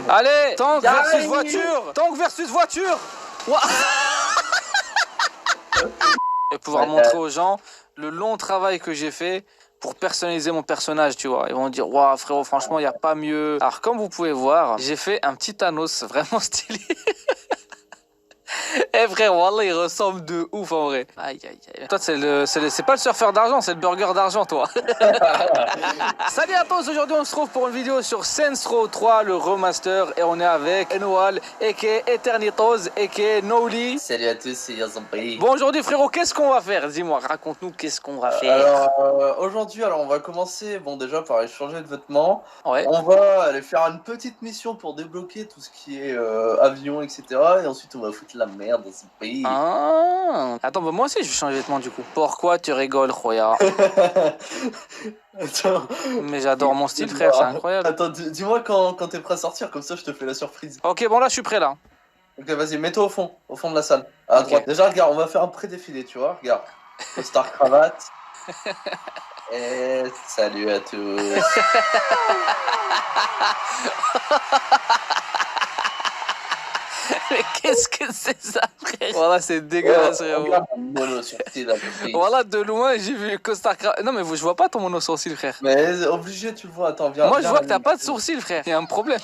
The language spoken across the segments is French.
Allez, tank versus voiture. Tank versus voiture. Et pouvoir montrer aux gens le long travail que j'ai fait pour personnaliser mon personnage, tu vois. Ils vont dire, waouh frérot, franchement, il n'y a pas mieux. Alors, comme vous pouvez voir, j'ai fait un petit Thanos vraiment stylé. Eh frère, wallah, il ressemble de ouf en vrai. Aïe aïe aïe. Toi, c'est pas le surfeur d'argent, c'est le burger d'argent, toi. Salut à tous, aujourd'hui on se retrouve pour une vidéo sur Saints Row 3, le remaster. Et on est avec Enoal, a.k.a. Eternitos, a.k.a. Noli. Salut à tous, c'est Yazampi. Bon, aujourd'hui frérot, qu'est-ce qu'on va faire? Dis-moi, raconte-nous qu'est-ce qu'on va faire. Alors, aujourd'hui, on va commencer, déjà par aller changer de vêtements. Ouais. On va aller faire une petite mission pour débloquer tout ce qui est avion, etc. Et ensuite, on va foutre la merde dans ce pays. Ah. Attends, bah moi aussi je vais changer de vêtements du coup. Pourquoi tu rigoles, Roya? Attends. Mais j'adore mon style, frère, c'est incroyable. Attends, dis-moi quand t'es prêt à sortir, comme ça je te fais la surprise. Ok, bon là je suis prêt là. Ok, vas-y, mets-toi au fond de la salle, à droite. Déjà, regarde, on va faire un pré-défilé, tu vois, regarde. Costard cravate. Et salut à tous. Mais qu'est-ce que c'est ça, frère? Voilà, c'est dégueulasse, frérot. Voilà, de loin, j'ai vu le costard cravate. Non, mais je vois pas ton mono sourcil, frère. Mais obligé, tu le vois, attends, viens. Moi, je vois que t'as pas de sourcil, frère. Il y a un problème.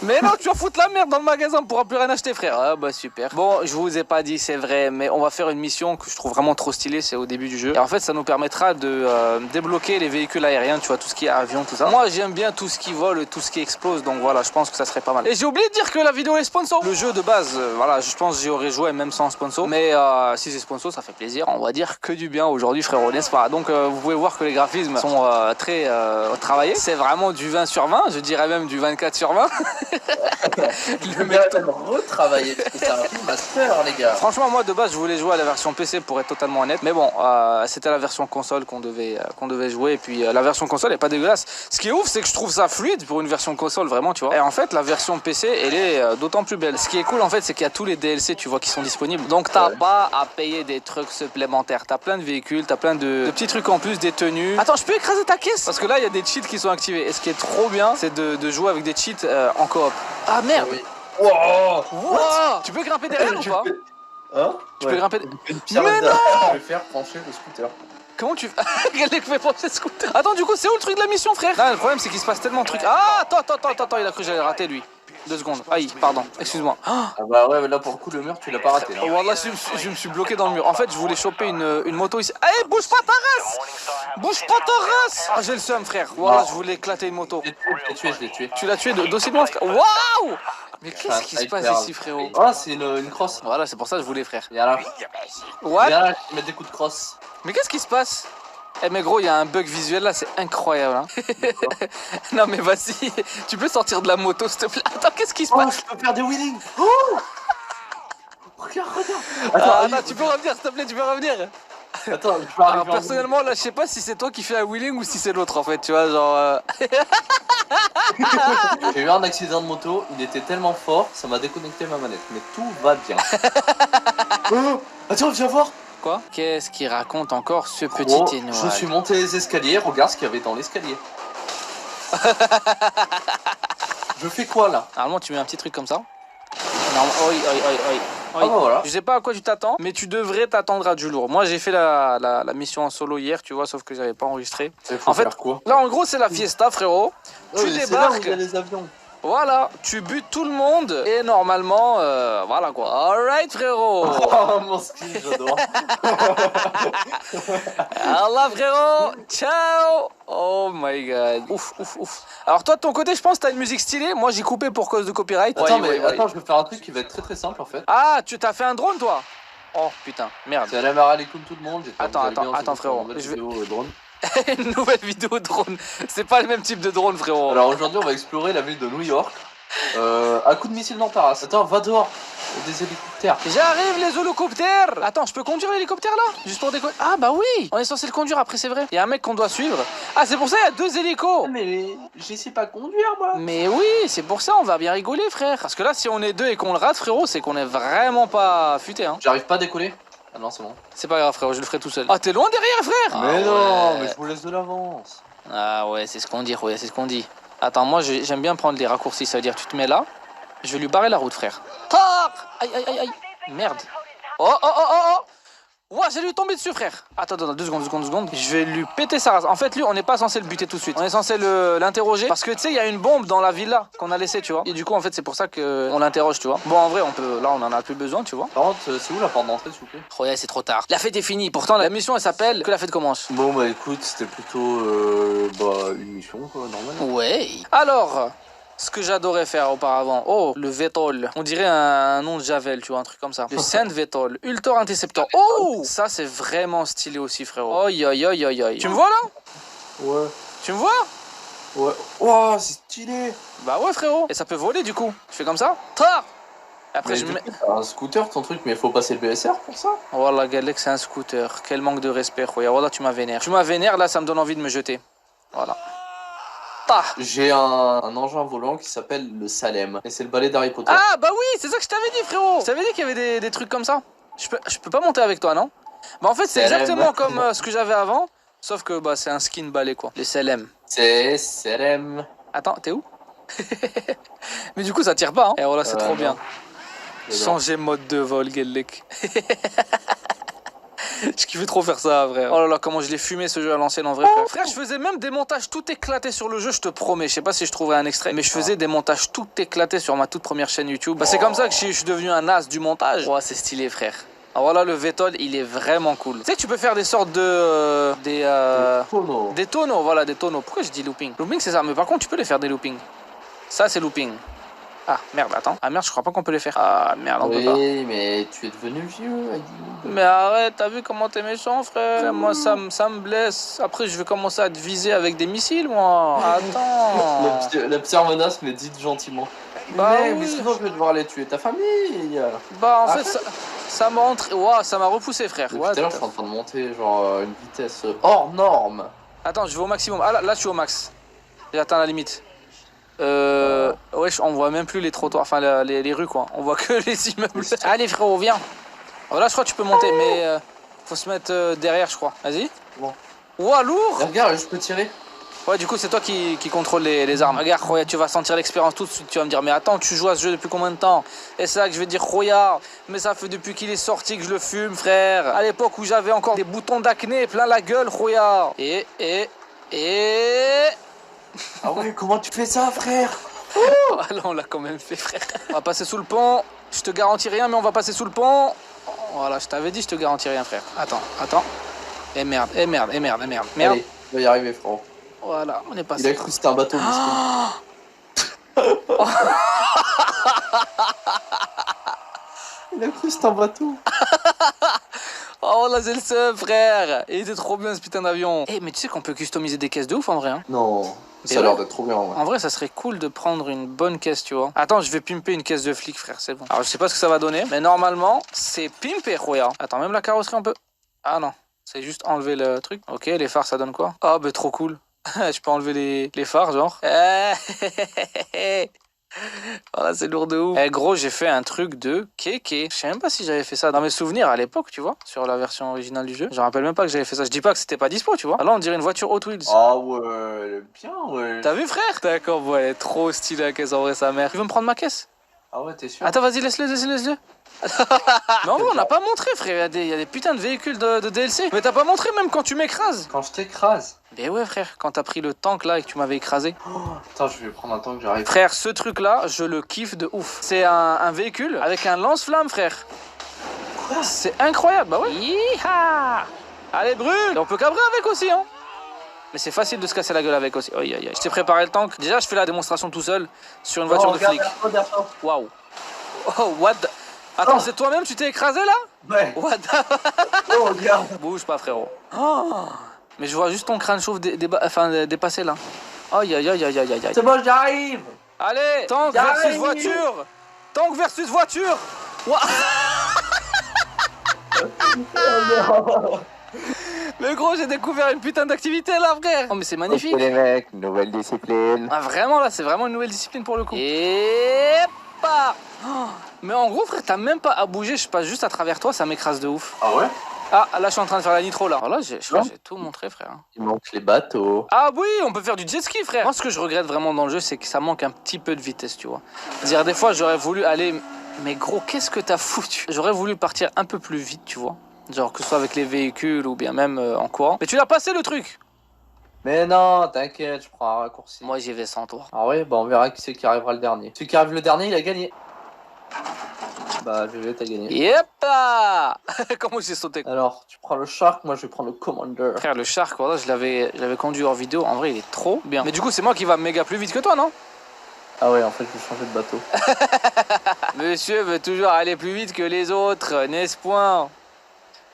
Mais non, tu vas foutre la merde dans le magasin, on pourra plus rien acheter, frère. Ah bah super. Bon, je vous ai pas dit, c'est vrai, mais on va faire une mission que je trouve vraiment trop stylée, c'est au début du jeu. Et en fait, ça nous permettra de débloquer les véhicules aériens, tu vois, tout ce qui est avion, tout ça. Moi, j'aime bien tout ce qui vole, tout ce qui explose, donc voilà, je pense que ça serait pas mal. Et j'ai oublié de dire que la vidéo est sponsor. Le jeu de base, voilà, je pense que j'y aurais joué même sans sponsor. Mais si c'est sponsor, ça fait plaisir. On va dire que du bien aujourd'hui, frérot, n'est-ce pas? Donc vous pouvez voir que les graphismes sont très travaillés. C'est vraiment du 20 sur 20, je dirais même du 24 sur 20. Le mec retravailler parce que c'est un remaster, les gars. Franchement, moi de base, je voulais jouer à la version PC pour être totalement honnête. Mais bon, c'était la version console qu'on devait jouer. Et puis la version console est pas dégueulasse. Ce qui est ouf, c'est que je trouve ça fluide pour une version console, vraiment, tu vois. Et en fait, la version PC, elle est d'autant plus belle. Ce qui est cool, en fait, c'est qu'il y a tous les DLC, tu vois, qui sont disponibles. Donc, t'as pas à payer des trucs supplémentaires. T'as plein de véhicules, t'as plein de petits trucs en plus, des tenues. Attends, je peux écraser ta caisse? Parce que là, il y a des cheats qui sont activés. Et ce qui est trop bien, c'est de jouer avec des cheats en coop. Ah merde! Oui. Wow. Wow. Tu peux grimper derrière ou pas? Hein? Tu peux grimper. Mais non! Je vais faire pencher le scooter. Comment tu quel mec fait pencher le scooter? Attends, du coup, c'est où le truc de la mission, frère? Non, le problème, c'est qu'il se passe tellement de trucs. Ah, attends, il a cru que j'allais rater lui. 2 secondes. Aïe, pardon, excuse-moi. Ah bah ouais, mais là pour le coup, le mur, tu l'as pas raté. Oh, là, je me suis bloqué dans le mur. En fait, je voulais choper une moto ici. Allez, bouge pas ta race! Bouge pas ta race! Ah, j'ai le seum, frère. Voilà, je voulais éclater une moto. Je l'ai tué. Tu l'as tué d'aussi loin, frère? Waouh! Mais qu'est-ce qui se passe ici, frérot? Oh, c'est une crosse. Voilà, c'est pour ça que je voulais, frère. Viens là. What? Viens là, je vais mettre des coups de crosse. Mais qu'est-ce qui se passe? Eh mais gros, il y a un bug visuel là, c'est incroyable. Hein. Non mais vas-y, tu peux sortir de la moto s'il te plaît. Attends, qu'est-ce qui se passe? Je peux faire des wheelings. Oh, regarde. Attends, tu peux revenir s'il te plaît, tu peux revenir. Attends, je peux arriver. Alors, personnellement là, je sais pas si c'est toi qui fais un wheeling ou si c'est l'autre en fait, tu vois, genre... J'ai eu un accident de moto, il était tellement fort, ça m'a déconnecté ma manette, mais tout va bien. Oh, attends, viens voir. Quoi? Qu'est-ce qu'il raconte encore ce petit Enoal? Je suis monté les escaliers, regarde ce qu'il y avait dans l'escalier. Je fais quoi là? Normalement tu mets un petit truc comme ça. Oi. Ah bah voilà. Je sais pas à quoi tu t'attends, mais tu devrais t'attendre à du lourd. Moi j'ai fait la mission en solo hier, tu vois, sauf que j'avais pas enregistré. En fait, quoi? Là en gros c'est la fiesta, frérot. Tu débarques. Il y a les avions. Voilà, tu butes tout le monde et normalement, voilà quoi. Alright frérot. Oh mon ski, j'adore. Allah frérot, ciao. Oh my god. Ouf. Alors toi de ton côté, je pense que t'as une musique stylée. Moi j'ai coupé pour cause de copyright. Attends, attends, je vais faire un truc qui va être très simple en fait. Ah, tu t'as fait un drone toi? Oh putain, merde. Salam alaikum tout le monde. Attends frérot. Drone. Une nouvelle vidéo drone. C'est pas le même type de drone frérot. Alors aujourd'hui on va explorer la ville de New York. À coup de missile dans ta race. Attends, va dehors. Des hélicoptères. J'arrive les hélicoptères. Attends, je peux conduire l'hélicoptère là? Juste pour décoller. Ah bah oui, on est censé le conduire après, c'est vrai. Il y a un mec qu'on doit suivre. Ah c'est pour ça il y a 2 hélicos. Mais je sais pas conduire moi. Mais oui, c'est pour ça on va bien rigoler frère. Parce que là si on est 2 et qu'on le rate frérot, c'est qu'on est vraiment pas futé hein. J'arrive pas à décoller. Ah non c'est bon. C'est pas grave frérot, je le ferai tout seul. Ah t'es loin derrière frère? Mais non, mais je vous laisse de l'avance. Ah ouais, c'est ce qu'on dit, c'est ce qu'on dit. Attends, moi j'aime bien prendre les raccourcis, ça veut dire tu te mets là, je vais lui barrer la route, frère. Tac! Aïe, aïe, aïe, aïe. Merde. Oh, oh, oh, oh, oh. Ouah, j'ai lui tombé dessus, frère. Attends, 2 secondes. Je vais lui péter sa race. En fait, lui, on n'est pas censé le buter tout de suite. On est censé l'interroger. Parce que, tu sais, il y a une bombe dans la villa qu'on a laissée, tu vois. Et du coup, en fait, c'est pour ça qu'on l'interroge, tu vois. Bon, en vrai, là, on en a plus besoin, tu vois. Par contre, c'est où la porte d'entrée, s'il vous plaît? Oh, yeah, c'est trop tard. La fête est finie. Pourtant, la mission, elle s'appelle que la fête commence. Bon, bah écoute, c'était plutôt une mission, quoi, normale. Ouais. Alors, ce que j'adorais faire auparavant. Oh, le Vetol. On dirait un nom de Javel, tu vois, un truc comme ça. Le Saint Vetol. Ultor Interceptor. Oh, ça, c'est vraiment stylé aussi, frérot. Oh, Tu me vois là? Ouais. Tu me vois? Ouais. Wow, c'est stylé. Bah ouais, frérot. Et ça peut voler, du coup. Je fais comme ça. Ta. Après, mais je mets. C'est un scooter, ton truc, mais il faut passer le BSR pour ça? Wallah, Galek, c'est un scooter. Quel manque de respect, Khoya. Wallah, tu m'as vénère. Tu m'as vénère, là, ça me donne envie de me jeter. Voilà. J'ai un engin volant qui s'appelle le Salem. Et c'est le balai d'Harry Potter. Ah bah oui, c'est ça que je t'avais dit, frérot. Je t'avais dit qu'il y avait des trucs comme ça. Je peux pas monter avec toi, non? Bah en fait, c'est exactement comme ce que j'avais avant. Sauf que bah c'est un skin balai, quoi. Les CLM. C'est Salem. Attends, t'es où? Mais du coup, ça tire pas, hein. Et voilà, c'est trop bien. Changer mode de vol, Gellek. Je kiffais trop faire ça, frère. Oh là là, comment je l'ai fumé ce jeu à l'ancienne en vrai, frère. Frère, je faisais même des montages tout éclatés sur le jeu, je te promets. Je sais pas si je trouverai un extrait, mais je faisais des montages tout éclatés sur ma toute première chaîne YouTube. Bah, c'est comme ça que je suis devenu un as du montage. Ouais, c'est stylé, frère. Alors voilà, le Vetol, il est vraiment cool. Tu sais que tu peux faire des sortes de... Des tonneaux. Des tonneaux, voilà, des tonneaux. Pourquoi je dis looping? Looping, c'est ça, mais par contre, tu peux les faire des loopings. Ça, c'est looping. Ah, merde, attends. Ah, merde, je crois pas qu'on peut les faire. Ah, merde, on peut pas. Oui, mais tu es devenu vieux, Adi. Mais arrête, t'as vu comment t'es méchant, frère? Moi, ça me blesse. Après, je vais commencer à te viser avec des missiles, moi. Attends. La pire menace, mais dites gentiment. Bah mais oui. sinon, je vais devoir aller tuer ta famille. Bah, en fait, ça m'a rentré. Ouah, ça m'a repoussé, frère. Depuis tout à l'heure, je suis en train de monter, genre, une vitesse hors norme. Attends, je vais au maximum. Ah, là, je suis au max. J'ai atteint la limite. Ouais, on voit même plus les trottoirs, enfin les rues, quoi. On voit que les immeubles. Allez, frérot, viens. Alors là, je crois que tu peux monter, mais faut se mettre derrière, je crois. Vas-y. Bon. Ouah, lourd. Regarde, je peux tirer. Ouais, du coup, c'est toi qui contrôle les armes. Regarde, Roya, tu vas sentir l'expérience tout de suite. Tu vas me dire, mais attends, tu joues à ce jeu depuis combien de temps? Et c'est là que je vais te dire, Roya, mais ça fait depuis qu'il est sorti que je le fume, frère. À l'époque où j'avais encore des boutons d'acné plein la gueule, Roya. Et... Ah ouais, comment tu fais ça, frère? Ah là, on l'a quand même fait, frère. On va passer sous le pont. Je te garantis rien, mais on va passer sous le pont. Voilà, je t'avais dit, je te garantis rien, frère. Attends. Et merde. Merde. Allez, on va y arriver, frérot. Voilà, on est passé. Il a cru que c'était un bateau, Il a cru que c'était un bateau. Oh là, c'est le seum, frère. Il était trop bien ce putain d'avion. Eh, mais tu sais qu'on peut customiser des caisses de ouf en vrai, hein. Non, ça a l'air d'être trop bien, ouais. En vrai, ça serait cool de prendre une bonne caisse, tu vois. Attends, je vais pimper une caisse de flic, frère, c'est bon. Alors, je sais pas ce que ça va donner, mais normalement, c'est pimpé, Roya. Attends, même la carrosserie, on peut... Ah non, c'est juste enlever le truc. Ok, les phares, ça donne quoi? Ah, bah trop cool. Je peux enlever les phares, genre. Voilà, c'est lourd de ouf. Eh gros, j'ai fait un truc de kéké. Je sais même pas si j'avais fait ça dans mes souvenirs à l'époque, tu vois, sur la version originale du jeu. Je me rappelle même pas que j'avais fait ça. Je dis pas que c'était pas dispo, tu vois. Alors on dirait une voiture Hot Wheels. Ah ouais, bien, ouais. T'as vu, frère? D'accord, bon, elle est trop stylée la caisse en vrai, sa mère. Tu veux me prendre ma caisse? Ah ouais, t'es sûr? Attends, vas-y, laisse-le. Mais en vrai, on n'a pas montré, frère. Il y a des putains de véhicules de DLC. Mais t'as pas montré même quand tu m'écrases. Quand je t'écrase? Mais ouais, frère, quand t'as pris le tank là et que tu m'avais écrasé. Oh, attends, je vais prendre un tank, j'arrive. Frère, ce truc là, je le kiffe de ouf. C'est un véhicule avec un lance-flamme, frère. Quoi? C'est incroyable, bah ouais. Yeeha! Allez, brûle! Et on peut cabrer avec aussi, hein. Mais c'est facile de se casser la gueule avec aussi. Aïe, aïe, aïe. Je t'ai préparé le tank. Déjà, je fais la démonstration tout seul sur une voiture de flic. Waouh. Oh, what the... Attends, c'est toi-même, tu t'es écrasé là? Ouais. What the... Oh, regarde. Bouge pas, frérot. Oh. Mais je vois juste ton crâne chauve dépasser là. Aïe, aïe, aïe, aïe, aïe, aïe. C'est bon, j'arrive. Allez, tank versus voiture. Tank versus voiture. Mais gros, j'ai découvert une putain d'activité là, frère. Oh, mais c'est magnifique. Ok, les mecs, nouvelle discipline. Ah, vraiment là, c'est vraiment une nouvelle discipline pour le coup. Et pas. Oh, mais en gros, frère, t'as même pas à bouger. Je passe juste à travers toi, ça m'écrase de ouf. Ah ouais? Ah, là, je suis en train de faire la nitro, là. Alors là, je crois que j'ai tout montré, frère. Il manque les bateaux. Ah oui, on peut faire du jet ski, frère. Moi, ce que je regrette vraiment dans le jeu, c'est que ça manque un petit peu de vitesse, tu vois. C'est-à-dire, des fois, j'aurais voulu aller... Mais gros, qu'est-ce que t'as foutu? J'aurais voulu partir un peu plus vite, tu vois. Genre, que ce soit avec les véhicules ou bien même en courant. Mais tu l'as passé, le truc. Mais non, t'inquiète, je prends un raccourci. Moi, j'y vais sans toi. Ah ouais, bah on verra qui c'est qui arrivera le dernier. Celui qui arrive le dernier, il a gagné. Bah, GG, t'as gagné. Yep. Comment j'ai sauté? Alors, tu prends le Shark, moi je vais prendre le Commander. Frère, le Shark, voilà, je l'avais conduit hors vidéo. En vrai, il est trop bien. Mais du coup, c'est moi qui va méga plus vite que toi, non? Ah ouais, en fait, je vais changer de bateau. Monsieur veut toujours aller plus vite que les autres, n'est-ce point?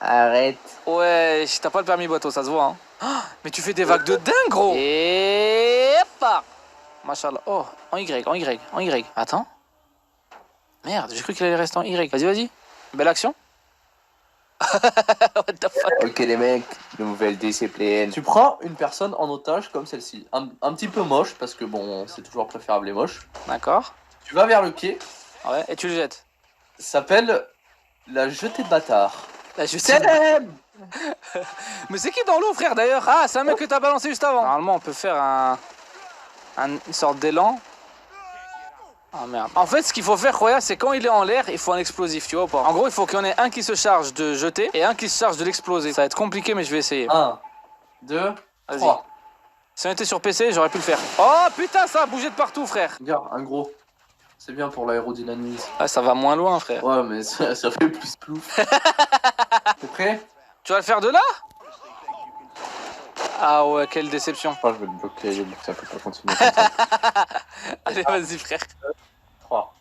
Arrête. Ouais, t'as pas le permis bateau, ça se voit, hein. Ah, mais tu fais des vagues de dingue, gros. Et pas. Machallah. Oh, en Y, en Y, en Y. Attends. Merde, j'ai cru qu'il allait rester en Y. Vas-y, vas-y. Belle action. What the fuck? Ok les mecs, nouvelle discipline. Tu prends une personne en otage comme celle-ci. Un petit peu moche, parce que bon, c'est toujours préférable les moches. D'accord. Tu vas vers le quai. Ouais, et tu le jettes. Ça s'appelle la jetée de bâtard. Là, je sais. Mais c'est qui dans l'eau, frère, d'ailleurs? Ah, c'est un mec que t'as balancé juste avant. Normalement, on peut faire une sorte d'élan. Ah merde. En fait, ce qu'il faut faire, Roya, c'est quand il est en l'air, il faut un explosif, tu vois ou pas? En gros, il faut qu'il y en ait un qui se charge de jeter et un qui se charge de l'exploser. Ça va être compliqué, mais je vais essayer. 1, 2, 3. Si on était sur PC, j'aurais pu le faire. Oh putain, ça a bougé de partout, frère. Regarde, un gros. C'est bien pour l'aérodynamisme. Ah, ça va moins loin, frère. Ouais, mais ça fait plus plouf. T'es prêt? Tu vas le faire de là? Ah ouais, quelle déception. Je crois que je vais te bloquer, donc ça peut pas continuer comme ça. Allez, vas-y, frère. 3.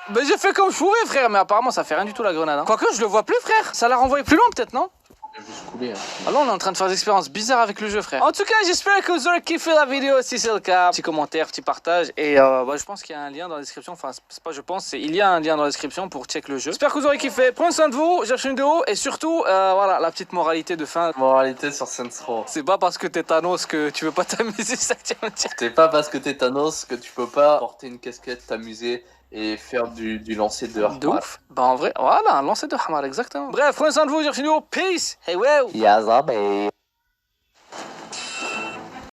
Ben j'ai fait comme je pouvais, frère, mais apparemment ça fait rien du tout la grenade. Hein. Quoique je le vois plus, frère. Ça l'a renvoyé plus loin, peut-être, non? J'ai juste coulé. Hein. Alors on est en train de faire des expériences bizarres avec le jeu, frère. En tout cas, j'espère que vous aurez kiffé la vidéo. Si c'est le cas, petit commentaire, petit partage. Et je pense qu'il y a un lien dans la description. Enfin, c'est pas je pense, c'est il y a un lien dans la description pour check le jeu. J'espère que vous aurez kiffé. Prenez soin de vous, cherchez une vidéo. Et surtout, voilà, la petite moralité de fin. Moralité sur Saints Row. C'est pas parce que t'es Thanos que tu veux pas t'amuser, ça que tu vas me dire. C'est pas parce que t'es Thanos que tu peux pas porter une casquette, t'amuser et faire du lancer de Hamar. De ouf. Bah en vrai, voilà, un lancer de Hamar, exactement. Bref, prenez soin de vous, cherchez une vidéo. Peace. Hey, wow. Yazabe.